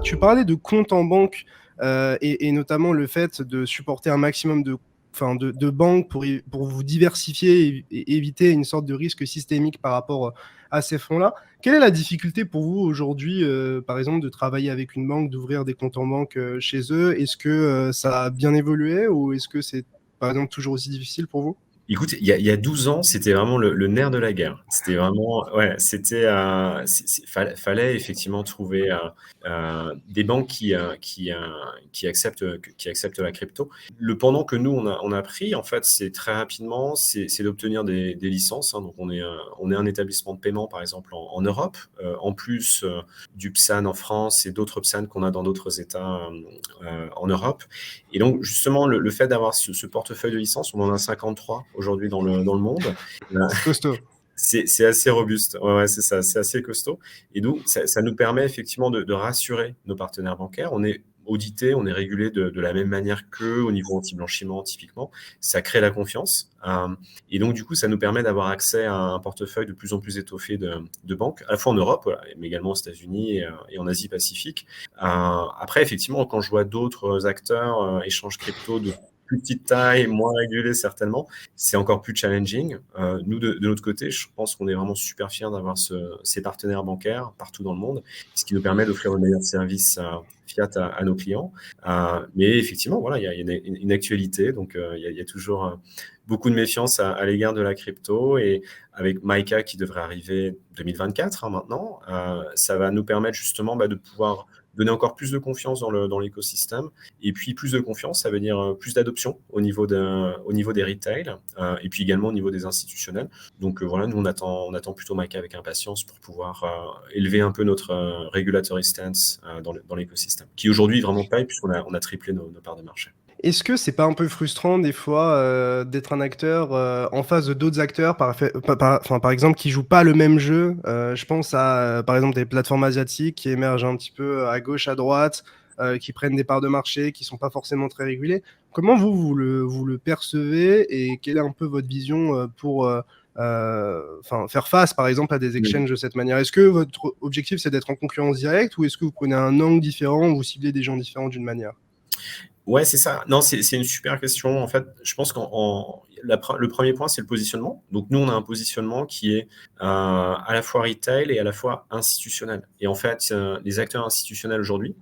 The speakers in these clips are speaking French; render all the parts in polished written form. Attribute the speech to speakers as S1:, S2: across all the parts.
S1: Tu parlais de compte en banque et notamment le fait de supporter un maximum de banques pour vous diversifier et éviter une sorte de risque systémique par rapport à ces fonds-là. Quelle est la difficulté pour vous aujourd'hui, par exemple, de travailler avec une banque, d'ouvrir des comptes en banque chez eux? Est-ce que ça a bien évolué ou est-ce que c'est, par exemple, toujours aussi difficile pour vous?
S2: Écoute, il y a 12 ans, c'était vraiment le nerf de la guerre. C'était vraiment, ouais, fallait effectivement trouver des banques qui acceptent la crypto. Le pendant que nous on a pris, en fait, c'est très rapidement, c'est d'obtenir des licences, hein. Donc on est un établissement de paiement, par exemple, en Europe, en plus du PSAN en France et d'autres PSAN qu'on a dans d'autres États en Europe. Et donc, justement, le fait d'avoir ce portefeuille de licences, on en a 53 aujourd'hui dans le monde.
S1: C'est costaud.
S2: C'est assez robuste. Ouais, ouais, c'est ça, c'est assez costaud. Et donc, ça nous permet effectivement de rassurer nos partenaires bancaires. On est audité, on est régulé de la même manière qu'eux au niveau anti-blanchiment, typiquement. Ça crée la confiance. Et donc, du coup, ça nous permet d'avoir accès à un portefeuille de plus en plus étoffé de banques, à la fois en Europe, voilà, mais également aux États-Unis et en Asie-Pacifique. Après, effectivement, quand je vois d'autres acteurs, échanges crypto de plus petite taille, moins régulés certainement, c'est encore plus challenging. Nous, de notre côté, je pense qu'on est vraiment super fiers d'avoir ces partenaires bancaires partout dans le monde, ce qui nous permet d'offrir le meilleur service fiat à nos clients. Mais effectivement, voilà, il y a une actualité, donc il y a toujours beaucoup de méfiance à l'égard de la crypto. Et avec Maïka qui devrait arriver 2024 hein, maintenant, ça va nous permettre justement de pouvoir donner encore plus de confiance dans l'écosystème. Et puis, plus de confiance, ça veut dire plus d'adoption au niveau des retail et puis également au niveau des institutionnels. Donc voilà, nous, on attend plutôt Maca avec impatience pour pouvoir élever un peu notre regulatory stance dans l'écosystème, qui aujourd'hui vraiment paye puisqu'on on a triplé nos parts de marché.
S1: Est-ce que c'est pas un peu frustrant des fois d'être un acteur en face de d'autres acteurs, enfin, par exemple, qui jouent pas le même jeu? Je pense à, par exemple, des plateformes asiatiques qui émergent un petit peu à gauche, à droite, qui prennent des parts de marché, qui sont pas forcément très régulées. Comment vous le percevez et quelle est un peu votre vision pour faire face, par exemple, à des exchanges de cette manière? Est-ce que votre objectif, c'est d'être en concurrence directe ou est-ce que vous prenez un angle différent, vous ciblez des gens différents d'une manière?
S2: Ouais, c'est ça. Non, c'est une super question. En fait, je pense le premier point, c'est le positionnement. Donc, nous, on a un positionnement qui est à la fois retail et à la fois institutionnel. Et en fait, les acteurs institutionnels aujourd'hui,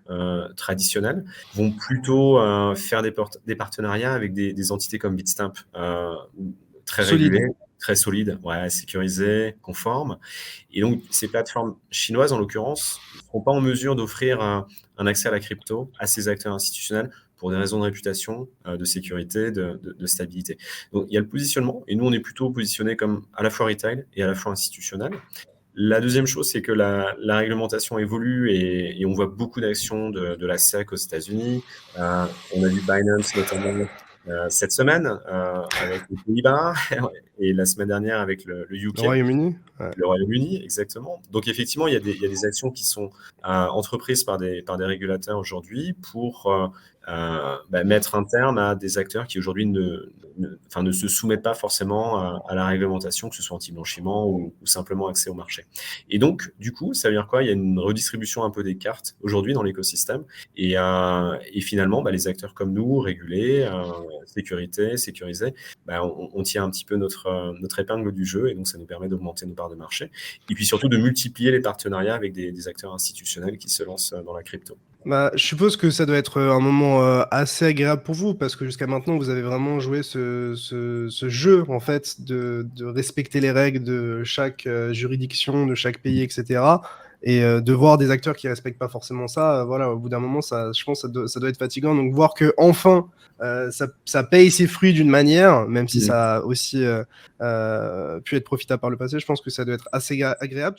S2: traditionnels, vont plutôt faire des partenariats avec des entités comme Bitstamp, très
S1: Solide.
S2: régulées, très solides, ouais, sécurisées, conformes. Et donc, ces plateformes chinoises, en l'occurrence, ne seront pas en mesure d'offrir un accès à la crypto à ces acteurs institutionnels pour des raisons de réputation, de sécurité, de stabilité. Donc, il y a le positionnement, et nous, on est plutôt positionné comme à la fois retail et à la fois institutionnel. La deuxième chose, c'est que la réglementation évolue et on voit beaucoup d'actions de la SEC aux États-Unis. On a vu Binance notamment cette semaine avec les Pays-Bas et la semaine dernière avec le
S1: Le
S2: UK.
S1: Royaume-uni? Ouais.
S2: Le Royaume-Uni, exactement. Donc effectivement, il y a des actions qui sont entreprises par des régulateurs aujourd'hui pour mettre un terme à des acteurs qui aujourd'hui ne se soumettent pas forcément à la réglementation, que ce soit anti-blanchiment ou simplement accès au marché. Et donc, du coup, ça veut dire quoi? Il y a une redistribution un peu des cartes aujourd'hui dans l'écosystème. Et finalement, les acteurs comme nous, régulés, sécurisés, on tient un petit peu notre épingle du jeu et donc ça nous permet d'augmenter nos parts de marché. Et puis surtout de multiplier les partenariats avec des acteurs institutionnels qui se lancent dans la crypto.
S1: Bah, je suppose que ça doit être un moment assez agréable pour vous parce que jusqu'à maintenant, vous avez vraiment joué ce jeu en fait de respecter les règles de chaque juridiction, de chaque pays, etc. Et de voir des acteurs qui respectent pas forcément ça, voilà, au bout d'un moment, ça, je pense que ça doit être fatigant. Donc voir que enfin ça paye ses fruits d'une manière, même si
S2: Mm.
S1: ça a aussi pu être profitable par le passé, je pense que ça doit être assez agréable.